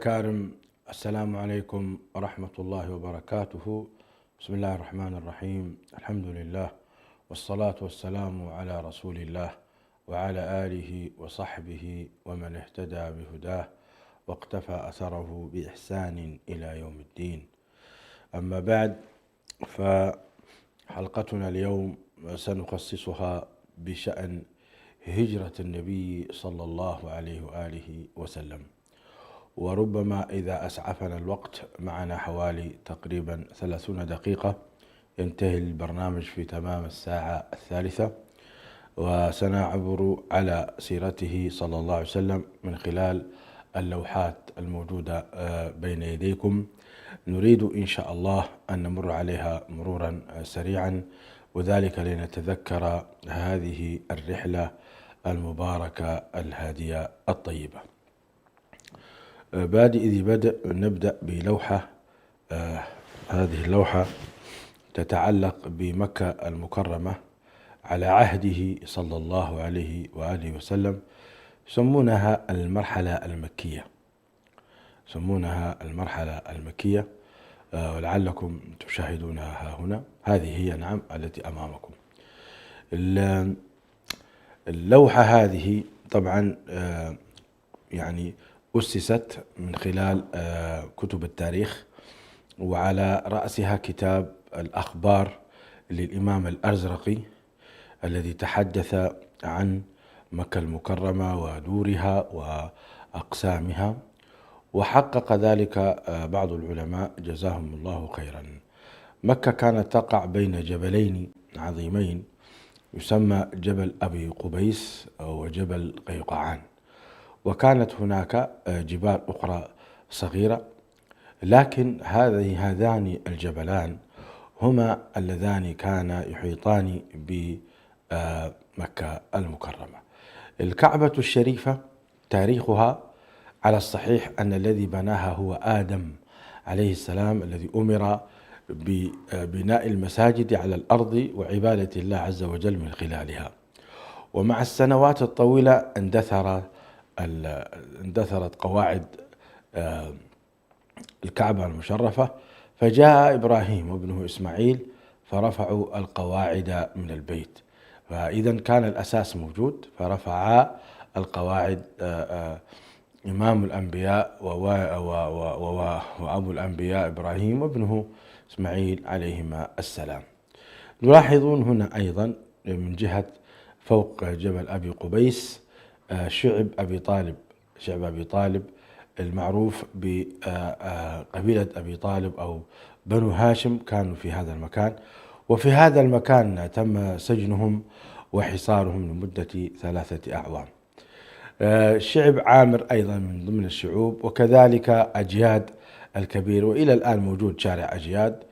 كارم، السلام عليكم ورحمة الله وبركاته. بسم الله الرحمن الرحيم. الحمد لله والصلاة والسلام على رسول الله وعلى آله وصحبه ومن اهتدى بهداه واقتفى أثره بإحسان إلى يوم الدين. أما بعد، فحلقتنا اليوم سنخصصها بشأن هجرة النبي صلى الله عليه وآله وسلم. وربما إذا أسعفنا الوقت معنا حوالي تقريبا 30 دقيقة ينتهي البرنامج في تمام الساعة 3، وسنعبر على سيرته صلى الله عليه وسلم من خلال اللوحات الموجودة بين يديكم. نريد إن شاء الله أن نمر عليها مرورا سريعا، وذلك لنتذكر هذه الرحلة المباركة الهادية الطيبة. بادئ ذي بدء، نبدأ بلوحة. هذه اللوحة تتعلق بمكة المكرمة على عهده صلى الله عليه وآله وسلم. يسمونها المرحلة المكية، ولعلكم تشاهدونها ها هنا. هذه هي نعم التي أمامكم. اللوحة هذه طبعا يعني أسست من خلال كتب التاريخ، وعلى رأسها كتاب الأخبار للإمام الأزرقي الذي تحدث عن مكة المكرمة ودورها وأقسامها، وحقق ذلك بعض العلماء جزاهم الله خيرا. مكة كانت تقع بين جبلين عظيمين، يسمى جبل أبي قبيس وجبل قيقعان، وكانت هناك جبال أخرى صغيرة، لكن هذان الجبلان هما اللذان كانا يحيطان بمكة المكرمة. الكعبة الشريفة تاريخها على الصحيح أن الذي بناها هو آدم عليه السلام، الذي أمر ببناء المساجد على الأرض وعبادة الله عز وجل من خلالها. ومع السنوات الطويلة اندثرت قواعد الكعبة المشرفة، فجاء إبراهيم وابنه إسماعيل فرفعوا القواعد من البيت. فإذا كان الأساس موجود، فرفع القواعد إمام الأنبياء وأبو الأنبياء إبراهيم وابنه إسماعيل عليهما السلام. نلاحظون هنا أيضا من جهة فوق جبل أبي قبيس شعب أبي طالب المعروف بقبيلة أبي طالب أو بنو هاشم، كانوا في هذا المكان، وفي هذا المكان تم سجنهم وحصارهم لمدة 3 أعوام. شعب عامر أيضا من ضمن الشعوب، وكذلك أجياد الكبير، وإلى الآن موجود شارع أجياد.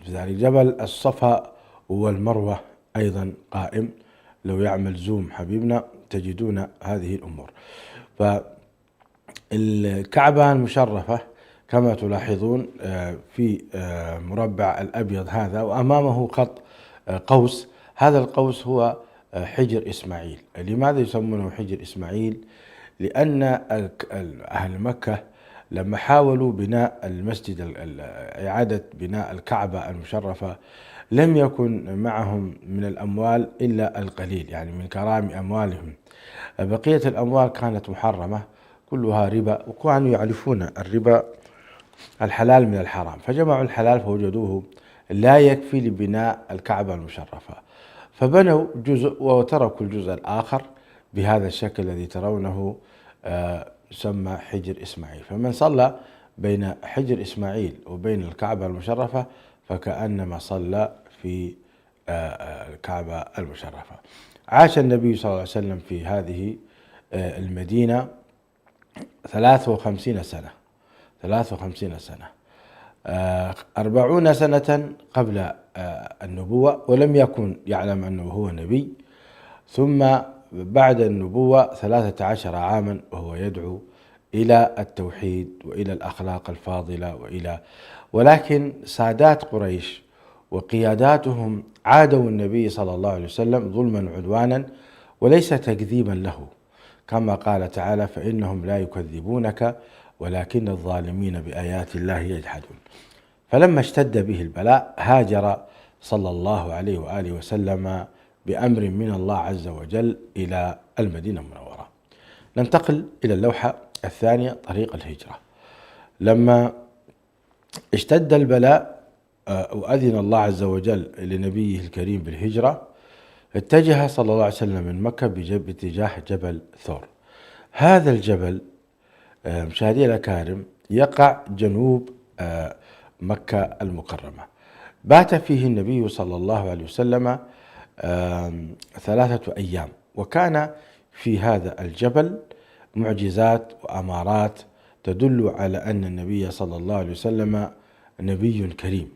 ذلك جبل الصفا والمروة أيضا قائم، لو يعمل زوم حبيبنا تجدون هذه الأمور. فالكعبة المشرفة كما تلاحظون في مربع الأبيض هذا، وأمامه خط قوس. هذا القوس هو حجر إسماعيل. لماذا يسمونه حجر إسماعيل؟ لأن أهل مكة لما حاولوا بناء المسجد، إعادة بناء الكعبة المشرفة، لم يكن معهم من الأموال إلا القليل، يعني من كرام أموالهم. بقية الأموال كانت محرمة، كلها ربا، وكانوا يعرفون الربا الحلال من الحرام، فجمعوا الحلال فوجدوه لا يكفي لبناء الكعبة المشرفة، فبنوا جزء وتركوا الجزء الآخر بهذا الشكل الذي ترونه يسمى حجر إسماعيل. فمن صلى بين حجر إسماعيل وبين الكعبة المشرفة فكأنما صلى في الكعبة المشرفة. عاش النبي صلى الله عليه وسلم في هذه المدينة 53 سنة، 40 سنة قبل النبوة، ولم يكن يعلم أنه هو نبي. ثم بعد النبوة 13 عاما وهو يدعو إلى التوحيد وإلى الأخلاق الفاضلة ولكن سادات قريش وقياداتهم عادوا النبي صلى الله عليه وسلم ظلما عدوانا وليس تكذيبا له، كما قال تعالى: فإنهم لا يكذبونك ولكن الظالمين بآيات الله يجحدون. فلما اشتد به البلاء هاجر صلى الله عليه وآله وسلم بأمر من الله عز وجل إلى المدينة المنورة. ننتقل إلى اللوحة الثانية، طريق الهجرة. لما اشتد البلاء وأذن الله عز وجل لنبيه الكريم بالهجرة، اتجه صلى الله عليه وسلم من مكة باتجاه جبل ثور. هذا الجبل مشاهدي الأكارم يقع جنوب مكة المكرمة. بات فيه النبي صلى الله عليه وسلم 3 أيام، وكان في هذا الجبل معجزات وأمارات تدل على أن النبي صلى الله عليه وسلم نبي كريم.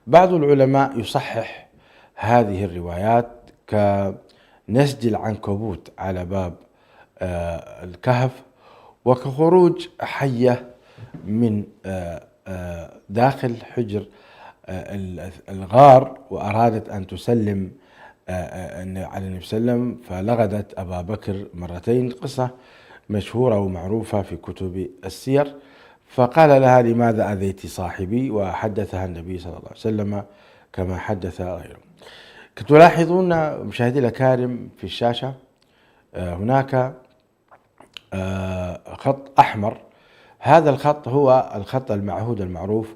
بعض العلماء يصحح هذه الروايات كنسج العنكبوت على باب الكهف، وكخروج حية من داخل حجر الغار وأرادت أن تسلم على النبي صلى الله عليه وسلم، فلغدت أبا بكر مرتين. قصة مشهورة ومعروفة في كتب السير. فقال لها: لماذا أذيت صاحبي؟ وحدثها النبي صلى الله عليه وسلم كما حدث غيره. تلاحظون مشاهدي الأكارم في الشاشة هناك خط أحمر. هذا الخط هو الخط المعهود المعروف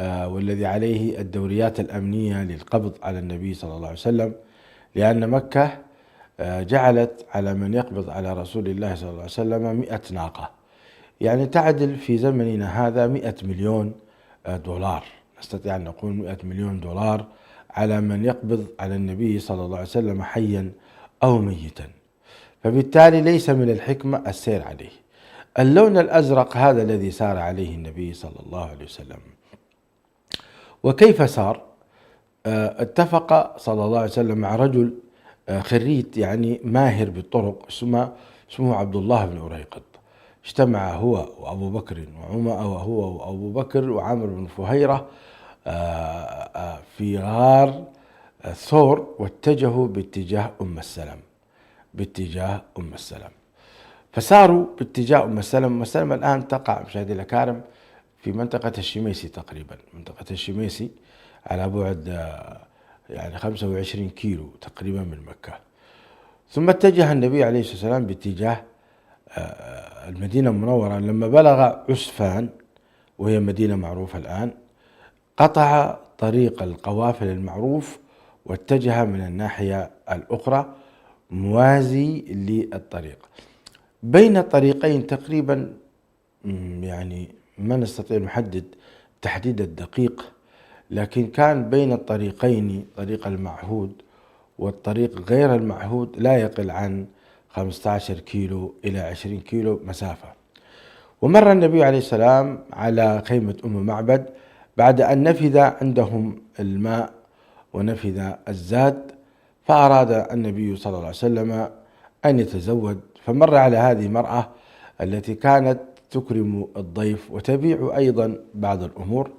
والذي عليه الدوريات الأمنية للقبض على النبي صلى الله عليه وسلم، لأن مكة جعلت على من يقبض على رسول الله صلى الله عليه وسلم 100 ناقة، يعني تعدل في زمننا هذا 100 مليون دولار. نستطيع أن نقول 100 مليون دولار على من يقبض على النبي صلى الله عليه وسلم حيا أو ميتا. فبالتالي ليس من الحكمة السير عليه. اللون الأزرق هذا الذي سار عليه النبي صلى الله عليه وسلم. وكيف سار؟ اتفق صلى الله عليه وسلم مع رجل خريت، يعني ماهر بالطرق، اسمه عبد الله بن أريقط. اجتمع هو وأبو بكر وعمر، وهو وأبو بكر وعامر بن فهيرة في غار ثور، واتجهوا باتجاه أم السلام. فساروا باتجاه أم السلام الآن تقع مشاهدي الأكارم في منطقة الشميسي تقريبا، منطقة الشميسي على بعد يعني 25 كيلو تقريبا من مكة. ثم اتجه النبي عليه الصلاة والسلام باتجاه المدينة المنورة. لما بلغ عسفان وهي مدينة معروفة الآن، قطع طريق القوافل المعروف واتجه من الناحية الأخرى موازي للطريق. بين الطريقين تقريبا يعني ما نستطيع نحدد تحديد الدقيق، لكن كان بين الطريقين، طريق المعهود والطريق غير المعهود، لا يقل عن 15 كيلو إلى 20 كيلو مسافة. ومر النبي عليه السلام على خيمة أم معبد بعد أن نفذ عندهم الماء ونفذ الزاد، فأراد النبي صلى الله عليه وسلم أن يتزود، فمر على هذه المرأة التي كانت تكرم الضيف وتبيع أيضا بعض الأمور،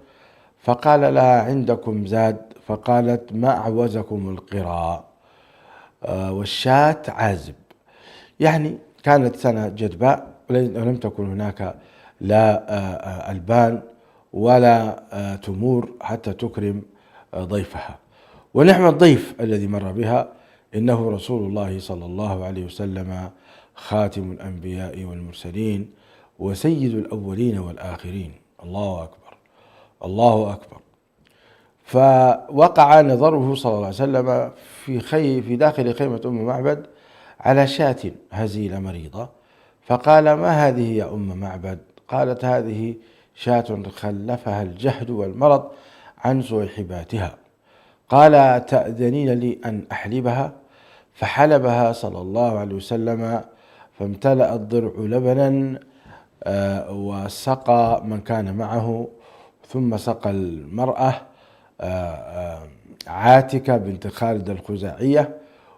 فقال لها: عندكم زاد؟ فقالت: ما أعوزكم القراء والشاة عازب. يعني كانت سنة جدباء ولم تكن هناك لا ألبان ولا تمور حتى تكرم ضيفها. ونعم الضيف الذي مر بها، إنه رسول الله صلى الله عليه وسلم خاتم الأنبياء والمرسلين وسيد الأولين والآخرين. الله أكبر، الله أكبر. فوقع نظره صلى الله عليه وسلم في داخل خيمة أم معبد على شاة هزيلة مريضة، فقال: ما هذه يا أم معبد؟ قالت: هذه شاة خلفها الجهد والمرض عن صيحباتها. قال: تأذنين لي أن أحلبها؟ فحلبها صلى الله عليه وسلم، فامتلأ الضرع لبنا وسقى من كان معه، ثم سقى المرأة عاتكة بنت خالد الخزاعية،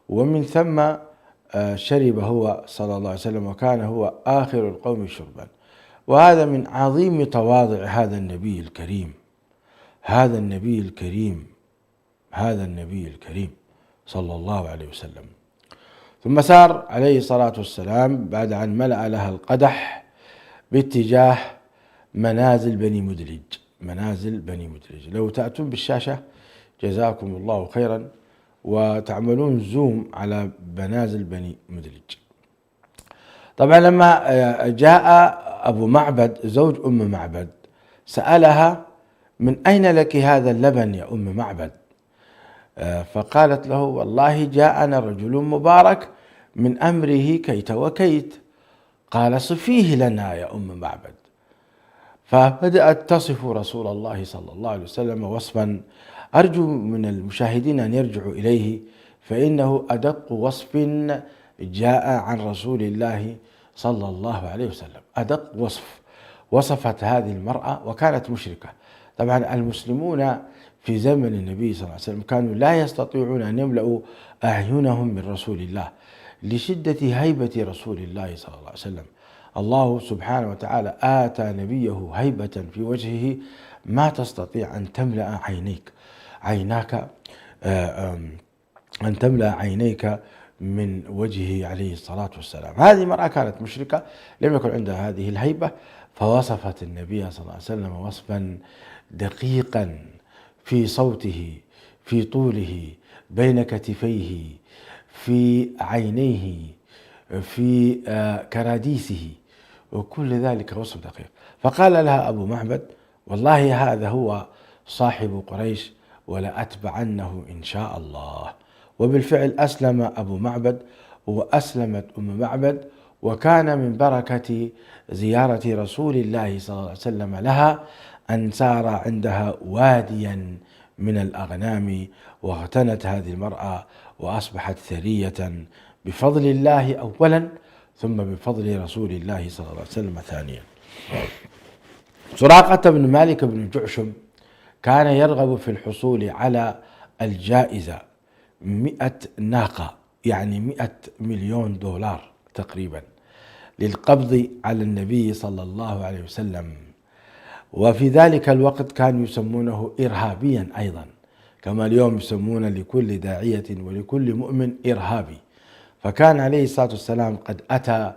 ومن ثم شرب هو صلى الله عليه وسلم، وكان هو آخر القوم شربا. وهذا من عظيم تواضع هذا النبي الكريم، هذا النبي الكريم، هذا النبي الكريم صلى الله عليه وسلم. ثم سار عليه الصلاة والسلام بعد أن ملأ لها القدح باتجاه منازل بني مدلج. منازل بني مدلج، لو تأتون بالشاشة جزاكم الله خيرا وتعملون زوم على منازل بني مدلج. طبعا لما جاء أبو معبد زوج أم معبد سألها: من أين لك هذا اللبن يا أم معبد؟ فقالت له: والله جاءنا رجل مبارك من أمره كيت وكيت. قال: صفيه لنا يا أم معبد. فبدأت تصف رسول الله صلى الله عليه وسلم وصفا أرجو من المشاهدين أن يرجعوا إليه، فإنه أدق وصف جاء عن رسول الله صلى الله عليه وسلم. أدق وصف وصفت هذه المرأة، وكانت مشركة. طبعا المسلمون في زمن النبي صلى الله عليه وسلم كانوا لا يستطيعون أن يملأوا أعينهم من رسول الله لشدة هيبة رسول الله صلى الله عليه وسلم. الله سبحانه وتعالى آتى نبيه هيبة في وجهه ما تستطيع أن تملأ عيناك أن تملأ عينيك من وجهه عليه الصلاة والسلام. هذه المرأة كانت مشركة، لم يكن عندها هذه الهيبة، فوصفت النبي صلى الله عليه وسلم وصفا دقيقا في صوته، في طوله، بين كتفيه، في عينيه، في كراديسه، وكل ذلك وصف دقيق. فقال لها أبو معبد: والله هذا هو صاحب قريش ولأتبعنه إن شاء الله. وبالفعل أسلم أبو معبد وأسلمت أم معبد، وكان من بركة زيارة رسول الله صلى الله عليه وسلم لها أن سار عندها واديا من الأغنام، واغتنت هذه المرأة وأصبحت ثرية بفضل الله أولا، ثم بفضل رسول الله صلى الله عليه وسلم ثانيا. سراقة بن مالك بن جعشم كان يرغب في الحصول على الجائزة 100 ناقة، يعني 100 مليون دولار تقريبا، للقبض على النبي صلى الله عليه وسلم. وفي ذلك الوقت كانوا يسمونه إرهابيا أيضا، كما اليوم يسمون لكل داعية ولكل مؤمن إرهابي. فكان عليه الصلاة والسلام قد أتى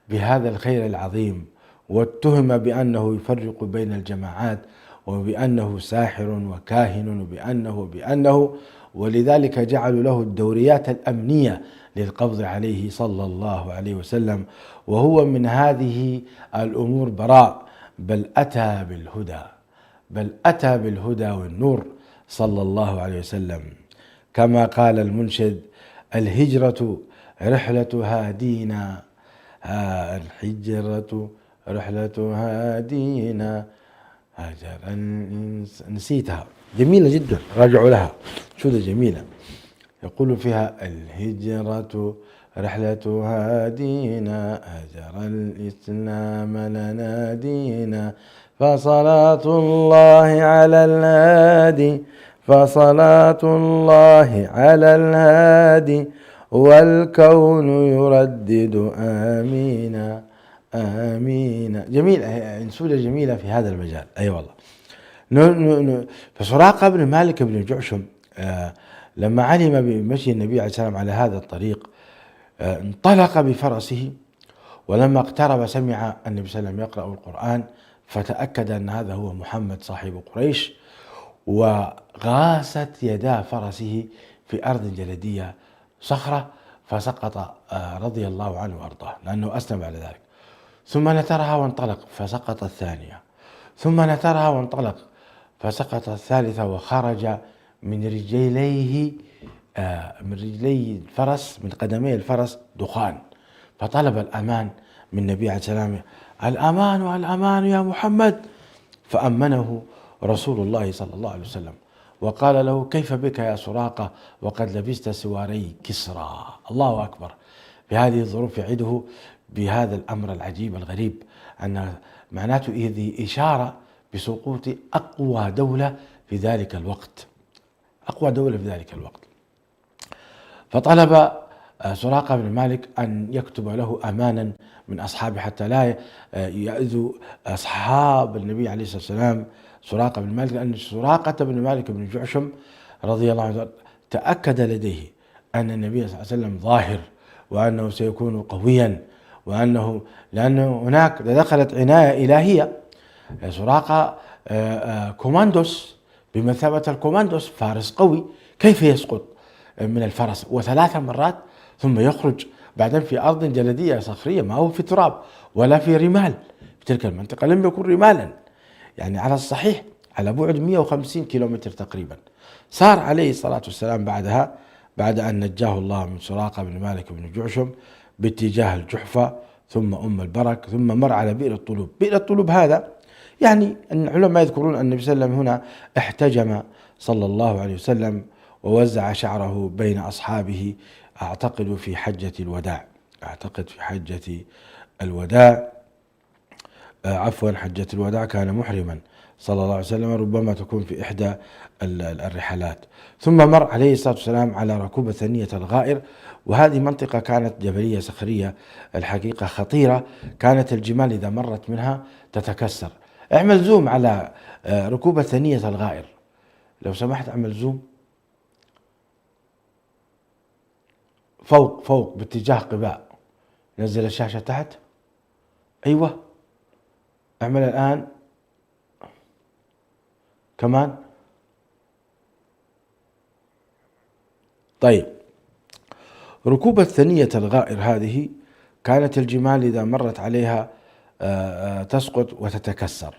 بهذا الخير العظيم، واتهم بأنه يفرق بين الجماعات، وبأنه ساحر وكاهن، وبأنه ولذلك جعلوا له الدوريات الأمنية للقبض عليه صلى الله عليه وسلم، وهو من هذه الأمور براء، بل أتى بالهدى والنور صلى الله عليه وسلم. كما قال المنشد: الهجرة رحلة هادينا، الهجرة رحلة هادينا، هاجر نسيتها، جميلة جدا، راجعوا لها، شو ده جميلة. يقول فيها: الهجرة رحلة هادينا، هجر الإسلام لنا دينا، فصلاة الله على الهادي، فصلاة الله على الهادي، والكون يردد آمين آمين. جميل، سورة جميلة في هذا المجال. أي والله. فسراقة بن مالك بن جعشم لما علم بمشي النبي عليه السلام على هذا الطريق انطلق بفرسه، ولما اقترب سمع النبي صلى الله عليه وسلم يقرأ القرآن، فتأكد أن هذا هو محمد صاحب قريش، وغاست يدا فرسه في أرض جليدية صخرة، فسقط رضي الله عنه وأرضاه، لأنه أسلم على ذلك. ثم نترها وانطلق فسقط الثانية، ثم نترها وانطلق فسقط الثالثة، وخرج من رجليه من رجلي الفرس، من قدمي الفرس دخان، فطلب الأمان من النبي عليه السلام: الأمان الأمان يا محمد. فأمنه رسول الله صلى الله عليه وسلم، وقال له: كيف بك يا سراقة وقد لبست سواري كسرى؟ الله أكبر. في هذه الظروف يعده بهذا الأمر العجيب الغريب، أن معناته هذه إشارة بسقوط أقوى دولة في ذلك الوقت، أقوى دولة في ذلك الوقت. فطلب سراقة بن مالك أن يكتب له أمانا من أصحابه حتى لا يأذوا أصحاب النبي عليه الصلاة والسلام سراقة بن مالك، لأن سراقة بن مالك بن جعشم رضي الله عنه تأكد لديه أن النبي صلى الله عليه وسلم ظاهر، وأنه سيكون قويا، لأنه هناك دخلت عناية إلهية سراقة كوماندوس بمثابة الكوماندوس، فارس قوي، كيف يسقط من الفرس وثلاث مرات ثم يخرج بعدين في أرض جليدية صخرية، ما هو في تراب ولا في رمال، في تلك المنطقة لم يكن رمالا، يعني على الصحيح على بعد 150 كيلومتر تقريبا. سار عليه الصلاة والسلام بعدها، بعد أن نجاه الله من سراقة بن مالك بن جعشم باتجاه الجحفة ثم أم البرك، ثم مر على بئر الطلوب. بئر الطلوب هذا يعني العلماء يذكرون أن النبي صلى الله عليه وسلم هنا احتجم صلى الله عليه وسلم ووزع شعره بين أصحابه، أعتقد في حجة الوداع، أعتقد في حجة الوداع، عفوا حجة الوداع كان محرما صلى الله عليه وسلم، ربما تكون في إحدى الرحلات. ثم مر عليه الصلاة والسلام على ركوبة ثنية الغائر، وهذه منطقة كانت جبلية صخرية الحقيقة خطيرة، كانت الجمال إذا مرت منها تتكسر. اعمل زوم على ركوبة ثنية الغائر لو سمحت، اعمل زوم فوق فوق باتجاه قباء، نزل الشاشة تحت، أيوة اعمل الآن كمان. طيب، ركوبة ثنية الغائر هذه كانت الجمال إذا مرت عليها تسقط وتتكسر،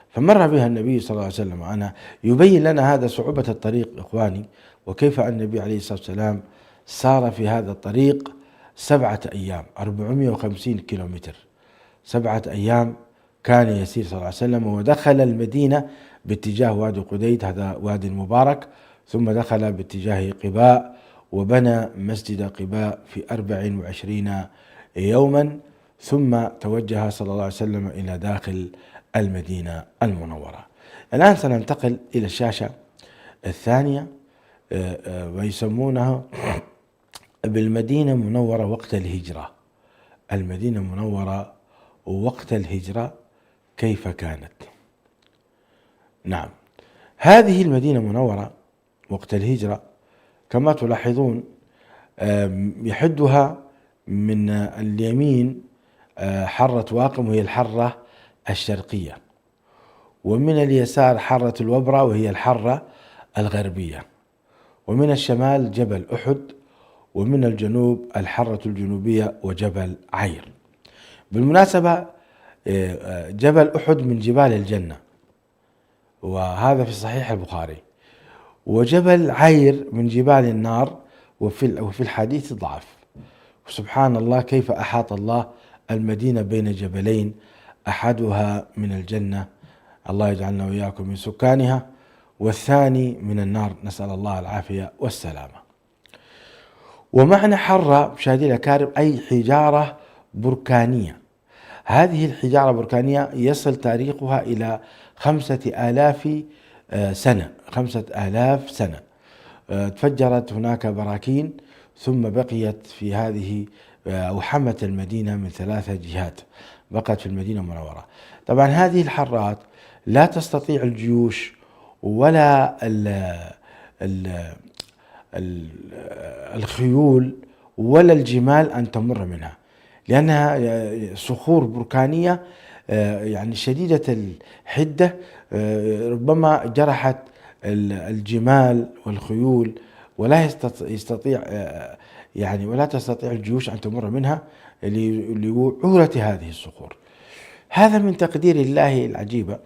فمر بها النبي صلى الله عليه وسلم. أنا يبين لنا هذا صعوبة الطريق إخواني، وكيف أن النبي عليه الصلاة والسلام سار في هذا الطريق 7 أيام 450 كيلومتر، 7 أيام كان يسير صلى الله عليه وسلم، ودخل المدينة باتجاه وادي قديد، هذا وادي مبارك، ثم دخل باتجاه قباء وبنى مسجد قباء في 24 يوما، ثم توجه صلى الله عليه وسلم إلى داخل المدينة المنورة. الآن سننتقل إلى الشاشة الثانية، ويسمونها بالمدينة المنورة وقت الهجرة. المدينة المنورة وقت الهجرة كيف كانت؟ نعم، هذه المدينة المنورة وقت الهجرة كما تلاحظون يحدها من اليمين حرة واقم وهي الحرة الشرقية، ومن اليسار حرة الوبرة وهي الحرة الغربية، ومن الشمال جبل أحد، ومن الجنوب الحرة الجنوبية وجبل عير. بالمناسبة جبل أحد من جبال الجنة، وهذا في صحيح البخاري، وجبل عير من جبال النار، وفي الحديث ضعف. سبحان الله كيف أحاط الله المدينة بين جبلين، أحدها من الجنة، الله يجعلنا وإياكم من سكانها، والثاني من النار، نسأل الله العافية والسلامة. ومعنى حرة مشاهدينا الكرام أي حجارة بركانية. هذه الحجارة بركانية يصل تاريخها إلى 5000 سنة، 5000 سنة. تفجرت هناك براكين ثم بقيت في هذه أو حمت المدينة من 3 جهات، بقت في المدينة المنورة. طبعا هذه الحرات لا تستطيع الجيوش ولا الخيول ولا الجمال أن تمر منها، لأنها صخور بركانية يعني شديدة الحدة، ربما جرحت الجمال والخيول، ولا يستطيع يعني ولا تستطيع الجيوش أن تمر منها لوعورة هذه الصخور. هذا من تقدير الله العجيبة،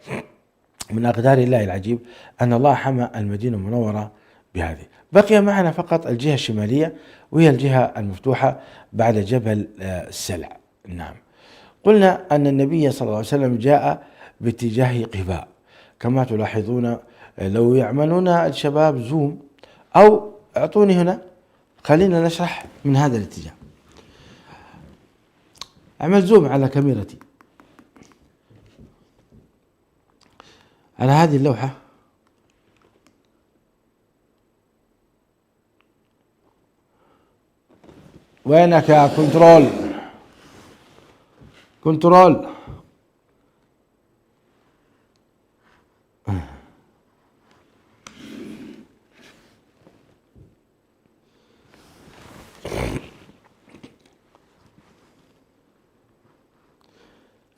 من أقدار الله العجيب أن الله حمى المدينة المنورة بهذه. بقي معنا فقط الجهة الشمالية وهي الجهة المفتوحة بعد جبل السلع. نعم، قلنا أن النبي صلى الله عليه وسلم جاء باتجاه قباء كما تلاحظون. لو يعملون الشباب زوم أو اعطوني هنا، خلينا نشرح من هذا الاتجاه. اعمل زوم على كاميرتي على هذه اللوحة. وينك يا كنترول؟ كنترول،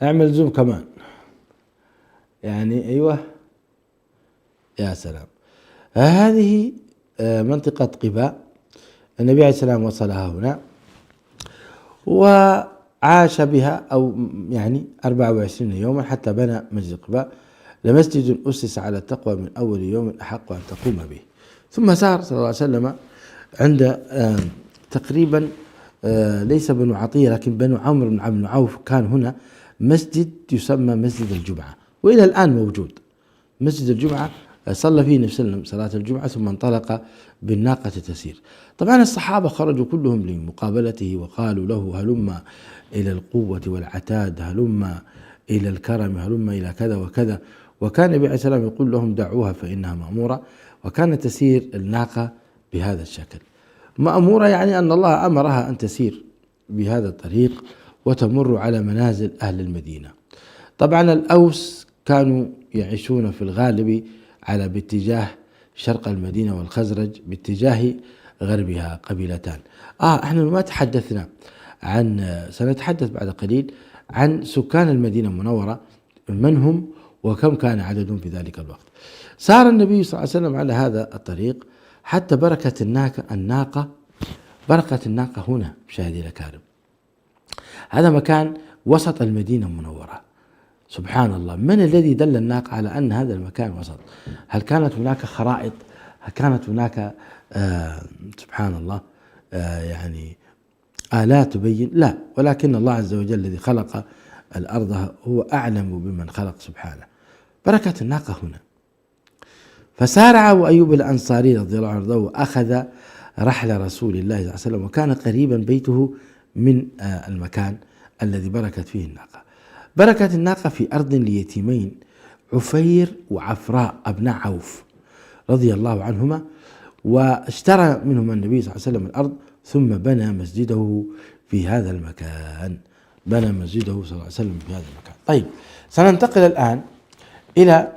اعمل زوم كمان. يعني أيوة، يا سلام. هذه منطقة قباء، النبي عليه السلام وصلها هنا وعاش بها أو يعني 24 يوما حتى بنى مسجد قباء، لمسجد أسس على التقوى من أول يوم أحق أن تقوم به. ثم سار صلى الله عليه وسلم عند تقريبا ليس بنو عطية لكن بنو عمرو بن عوف، كان هنا مسجد يسمى مسجد الجمعة وإلى الآن موجود. مسجد الجمعة صلى فيه النبي صلى الله عليه وسلم صلاة الجمعة ثم انطلق بالناقة تسير. طبعا الصحابة خرجوا كلهم لمقابلته وقالوا له هلم إلى القوة والعتاد، هلم إلى الكرم، هلم إلى كذا وكذا. وكان النبي عليه السلام يقول لهم دعوها فإنها مأمورة، وكانت تسير الناقة بهذا الشكل. مأمورة يعني أن الله أمرها أن تسير بهذا الطريق وتمر على منازل أهل المدينة. طبعا الأوس كانوا يعيشون في الغالب على باتجاه شرق المدينة، والخزرج باتجاه غربها، قبيلتان. احنا ما تحدثنا سنتحدث بعد قليل عن سكان المدينة المنورة، من هم وكم كان عددهم في ذلك الوقت. سار النبي صلى الله عليه وسلم على هذا الطريق حتى بركت الناقة هنا. مشاهدي الأكارم، هذا مكان وسط المدينة المنورة. سبحان الله، من الذي دل الناقة على أن هذا المكان وسط؟ هل كانت هناك خرائط؟ هل كانت هناك سبحان الله يعني آلات تبين؟ لا، ولكن الله عز وجل الذي خلق الأرض هو أعلم بمن خلق سبحانه. بركة الناقة هنا. فسارع أبو أيوب الأنصاري رضي الله عنه وأخذ رحل رسول الله صلى الله عليه وسلم، وكان قريبا بيته من المكان الذي بركت فيه الناقة. بركت الناقة في أرض ليتيمين عفير وعفراء أبناء عوف رضي الله عنهما، واشترى منهما النبي صلى الله عليه وسلم الأرض ثم بنى مسجده في هذا المكان. بنى مسجده صلى الله عليه وسلم في هذا المكان. طيب، سننتقل الآن إلى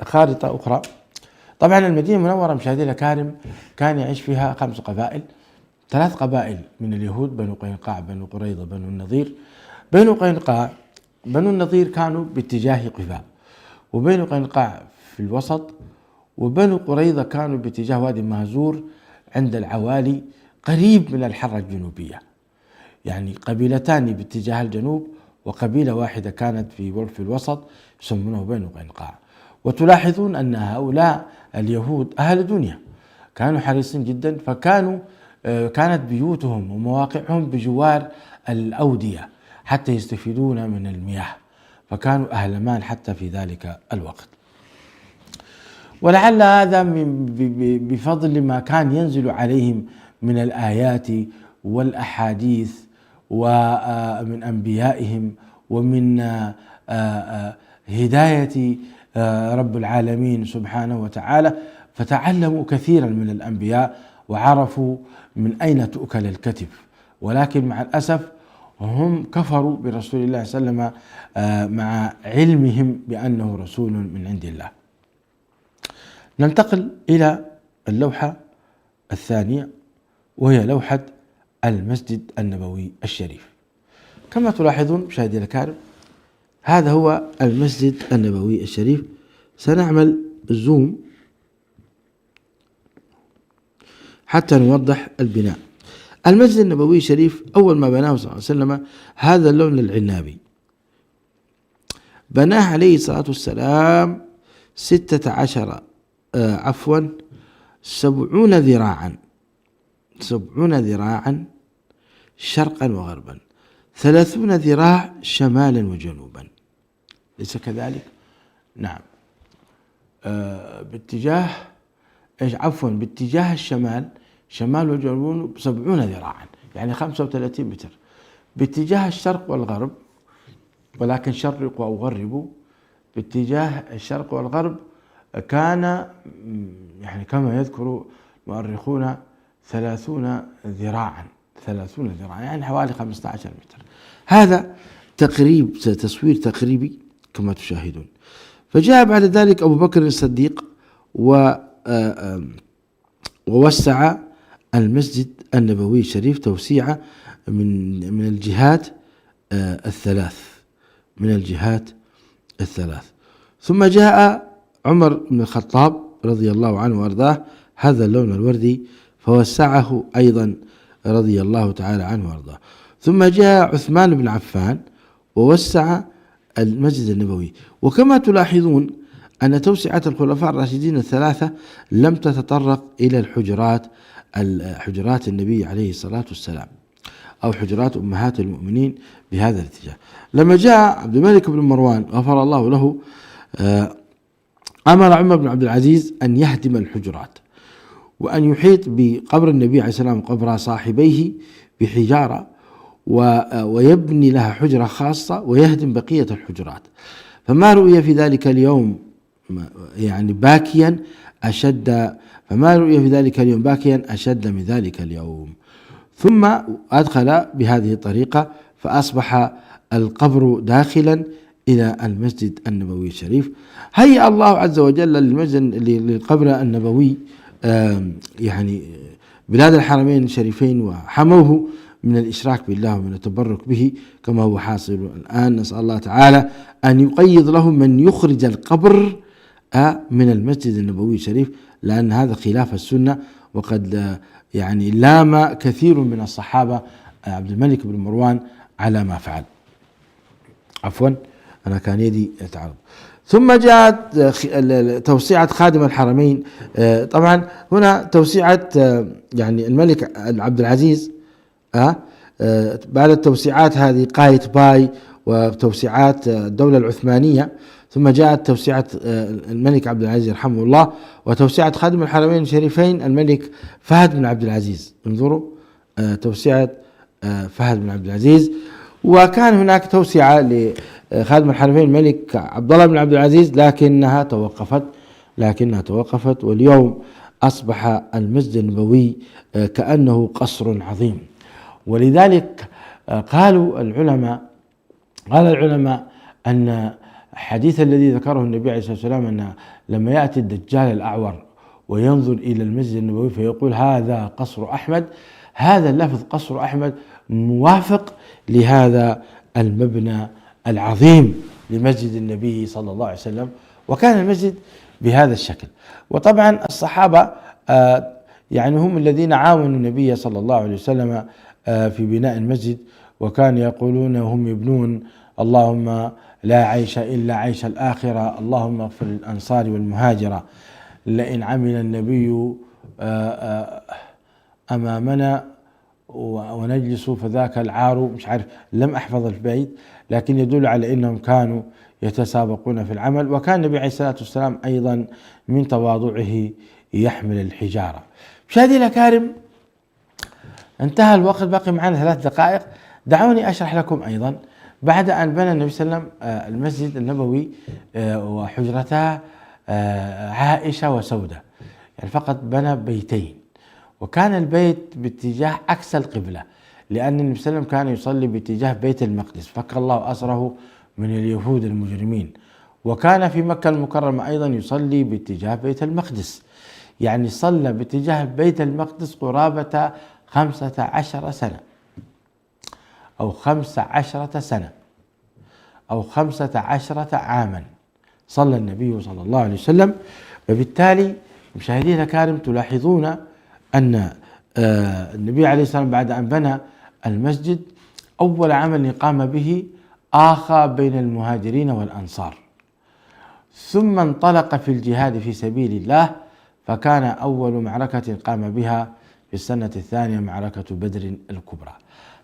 خارطة أخرى. طبعا المدينة المنورة مشاهدينا الكرام كان يعيش فيها 5 قبائل، 3 قبائل من اليهود، بنو قينقاع، بنو قريظة، بنو النضير. بنو قينقاع بنو النضير كانوا باتجاه قباء، وبنو قينقاع في الوسط، وبنو قريظة كانوا باتجاه وادي مهزور عند العوالي قريب من الحرة الجنوبية. يعني قبيلتان باتجاه الجنوب وقبيلة واحدة كانت في الوسط يسمونه بنو قينقاع. وتلاحظون أن هؤلاء اليهود أهل دنيا، كانوا حريصين جدا، كانت بيوتهم ومواقعهم بجوار الأودية حتى يستفيدون من المياه، فكانوا أهل مال حتى في ذلك الوقت. ولعل هذا بفضل ما كان ينزل عليهم من الآيات والأحاديث ومن أنبيائهم ومن هداية رب العالمين سبحانه وتعالى، فتعلموا كثيرا من الأنبياء وعرفوا من أين تؤكل الكتف. ولكن مع الأسف هم كفروا برسول الله صلى الله عليه وسلم مع علمهم بأنه رسول من عند الله. ننتقل إلى اللوحة الثانية، وهي لوحة المسجد النبوي الشريف. كما تلاحظون مشاهدي الكرام، هذا هو المسجد النبوي الشريف. سنعمل زوم حتى نوضح البناء. المسجد النبوي الشريف أول ما بناه صلى الله عليه وسلم هذا اللون العنابي، بناه عليه الصلاة والسلام 70 ذراعا 70 ذراعا شرقا وغربا، 30 ذراع شمالا وجنوبا، ليس كذلك؟ نعم. باتجاه الشمال، شمال وجنوب 70 ذراعا يعني 35 متر. باتجاه الشرق والغرب، ولكن شرقوا أو غربوا، باتجاه الشرق والغرب كان يعني كما يذكر مؤرخون 30 ذراعا يعني حوالي 15 متر. هذا تصوير تقريبي كما تشاهدون. فجاء بعد ذلك أبو بكر الصديق ووسع المسجد النبوي الشريف توسيعة من الجهات الثلاث. ثم جاء عمر بن الخطاب رضي الله عنه وأرضاه هذا اللون الوردي فوسعه أيضا رضي الله تعالى عنه وأرضاه. ثم جاء عثمان بن عفان ووسع المسجد النبوي. وكما تلاحظون أن توسعة الخلفاء الراشدين الثلاثة لم تتطرق إلى حجرات النبي عليه الصلاة والسلام أو حجرات أمهات المؤمنين بهذا الاتجاه. لما جاء عبد الملك بن مروان غفر الله له أمر عمر بن عبد العزيز أن يهدم الحجرات وأن يحيط بقبر النبي عليه السلام قبر صاحبيه بحجارة ويبني لها حجرة خاصة ويهدم بقية الحجرات. فما رؤي في ذلك اليوم يعني باكيا أشد من ذلك اليوم. ثم أدخل بهذه الطريقة فأصبح القبر داخلا إلى المسجد النبوي الشريف. هيأ الله عز وجل للقبر النبوي يعني بلاد الحرمين الشريفين وحموه من الإشراك بالله ومن التبرك به كما هو حاصل الآن. نسأل الله تعالى أن يقيض لهم من يخرج القبر من المسجد النبوي الشريف، لأن هذا خلاف السنة. وقد يعني لام كثير من الصحابة عبد الملك بن مروان على ما فعل. عفوا أنا كان يدي يتعرض. ثم جاءت توسعة خادم الحرمين. طبعا هنا توسعة يعني الملك عبد العزيز بعد التوسعات هذه قايتباي وتوسعات الدولة العثمانية، ثم جاءت توسعة الملك عبد العزيز رحمه الله وتوسعة خادم الحرمين الشريفين الملك فهد بن عبد العزيز. انظروا توسعة فهد بن عبد العزيز. وكان هناك توسعة لخادم الحرمين الملك عبد الله بن عبد العزيز لكنها توقفت. واليوم أصبح المسجد النبوي كأنه قصر عظيم. ولذلك قال العلماء أن الحديث الذي ذكره النبي عليه الصلاة والسلام أن لما يأتي الدجال الأعور وينظر إلى المسجد النبوي فيقول هذا قصر أحمد، هذا اللفظ قصر أحمد موافق لهذا المبنى العظيم لمسجد النبي صلى الله عليه وسلم. وكان المسجد بهذا الشكل. وطبعا الصحابة يعني هم الذين عاونوا النبي صلى الله عليه وسلم في بناء المسجد، وكانوا يقولون هم يبنون اللهم لا عيش إلا عيش الآخرة، اللهم اغفر للأنصار والمهاجرة، لئن عمل النبي أمامنا ونجلس فذاك العار. مش عارف، لم أحفظ البيت، لكن يدل على أنهم كانوا يتسابقون في العمل. وكان النبي عليه الصلاة والسلام أيضا من تواضعه يحمل الحجارة. مشاهدي الأكارم، انتهى الوقت، بقي معنا 3 دقائق. دعوني أشرح لكم أيضا بعد أن بنى النبي صلى الله عليه وسلم المسجد النبوي وحجرتها عائشة وسودة، يعني فقط بنى بيتين، وكان البيت باتجاه عكس القبلة، لأن النبي صلى الله عليه وسلم كان يصلي باتجاه بيت المقدس، فك الله أسره من اليهود المجرمين. وكان في مكة المكرمة أيضا يصلي باتجاه بيت المقدس، يعني صلى باتجاه بيت المقدس قرابة 15 سنة أو 15 سنة أو 15 عاما صلى النبي صلى الله عليه وسلم. وبالتالي مشاهدينا الكرام تلاحظون أن النبي عليه الصلاة والسلام بعد أن بنى المسجد أول عمل قام به آخى بين المهاجرين والأنصار، ثم انطلق في الجهاد في سبيل الله، فكان أول معركة قام بها في السنة الثانية معركة بدر الكبرى.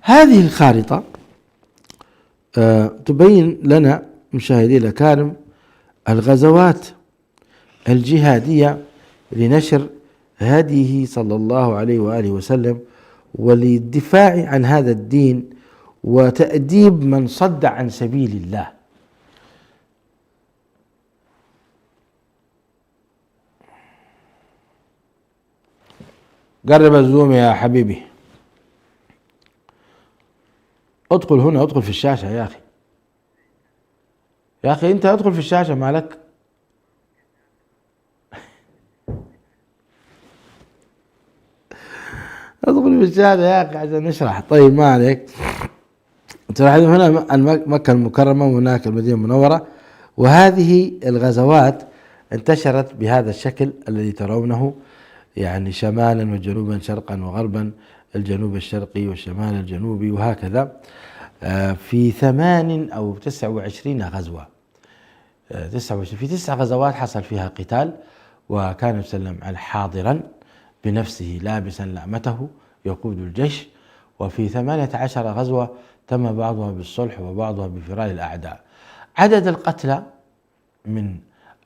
هذه الخارطة تبين لنا مشاهدي الأكارم الغزوات الجهادية لنشر هديه صلى الله عليه وآله وسلم وللدفاع عن هذا الدين وتأديب من صد عن سبيل الله. قرب الزوم يا حبيبي، ادخل هنا، ادخل في الشاشة يا أخي، يا أخي أنت ادخل في الشاشة مالك. ادخل في الشاشة يا أخي عشان نشرح. طيب ما عليك. تلاحظون هنا مكة المكرمة وهناك المدينة المنورة، وهذه الغزوات انتشرت بهذا الشكل الذي ترونه، يعني شمالا وجنوبا شرقا وغربا، الجنوب الشرقي والشمال الجنوبي وهكذا، في 8 أو 29 غزوة. 29 في 9 غزوات حصل فيها قتال، وكان وسلم حاضرا بنفسه لابسا لأمته يقود الجيش. وفي 18 غزوة تم بعضها بالصلح وبعضها بفرار الأعداء. عدد القتلى من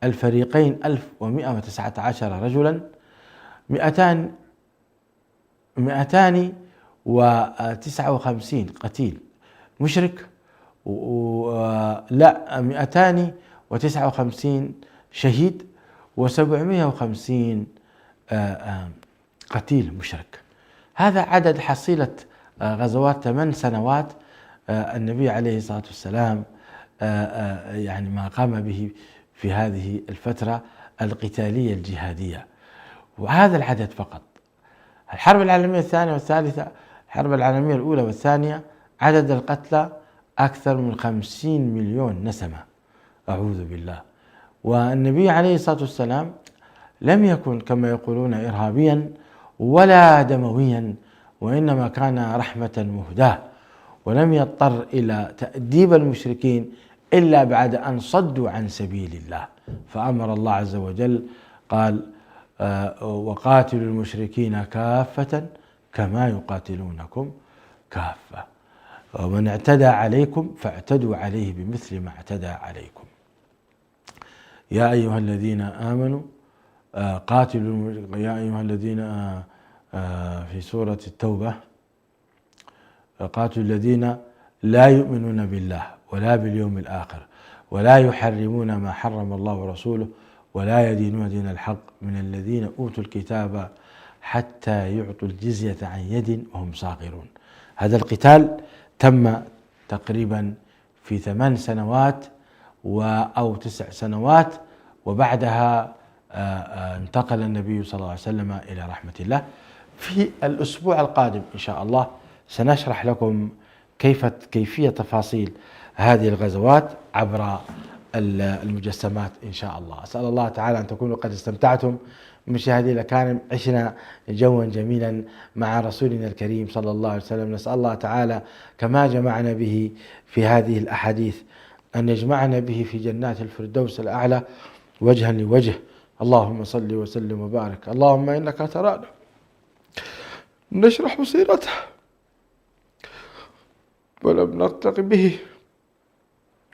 الفريقين 1119 رجلا، 259 قتيل مشرك، لا 259 شهيد و750 قتيل مشرك. هذا عدد حصيلة غزوات 8 سنوات النبي عليه الصلاة والسلام يعني ما قام به في هذه الفترة القتالية الجهادية، وهذا العدد فقط. الحرب العالمية الثانية والثالثة، الحرب العالمية الأولى والثانية، عدد القتلى أكثر من 50 مليون نسمة، أعوذ بالله. والنبي عليه الصلاة والسلام لم يكن كما يقولون إرهابيا ولا دمويا، وإنما كان رحمة مهداة، ولم يضطر إلى تأديب المشركين إلا بعد أن صدوا عن سبيل الله. فأمر الله عز وجل قال: وقاتلوا المشركين كافة كما يقاتلونكم كافة، ومن اعتدى عليكم فاعتدوا عليه بمثل ما اعتدى عليكم. يا أيها الذين آمنوا قاتلوا، يا أيها الذين في سورة التوبة: قاتلوا الذين لا يؤمنون بالله ولا باليوم الآخر ولا يحرمون ما حرم الله ورسوله ولا يدينون دين الحق من الذين أوتوا الكتاب حتى يعطوا الجزية عن يد وهم صاغرون. هذا القتال تم تقريبا في 8 سنوات أو 9 سنوات، وبعدها انتقل النبي صلى الله عليه وسلم إلى رحمة الله. في الأسبوع القادم إن شاء الله سنشرح لكم كيفية تفاصيل هذه الغزوات عبر المجسمات إن شاء الله. أسأل الله تعالى أن تكونوا قد استمتعتم مشاهدي الأكارم، عشنا جوا جميلا مع رسولنا الكريم صلى الله عليه وسلم. نسأل الله تعالى كما جمعنا به في هذه الأحاديث أن يجمعنا به في جنات الفردوس الأعلى وجها لوجه. اللهم صل وسلم وبارك. اللهم إنك ترانا نشرح سيرته ولم نرتق به،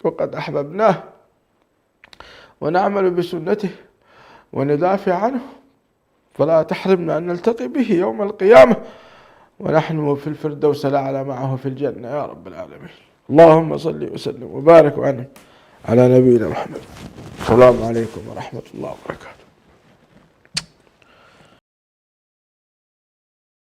وقد أحببناه ونعمل بسنته وندافع عنه، فلا تحرمنا أن نلتقي به يوم القيامة ونحن في الفردوس الأعلى معه في الجنة يا رب العالمين. اللهم صل وسلم وبارك وأنعم على نبينا محمد. السلام عليكم ورحمة الله وبركاته.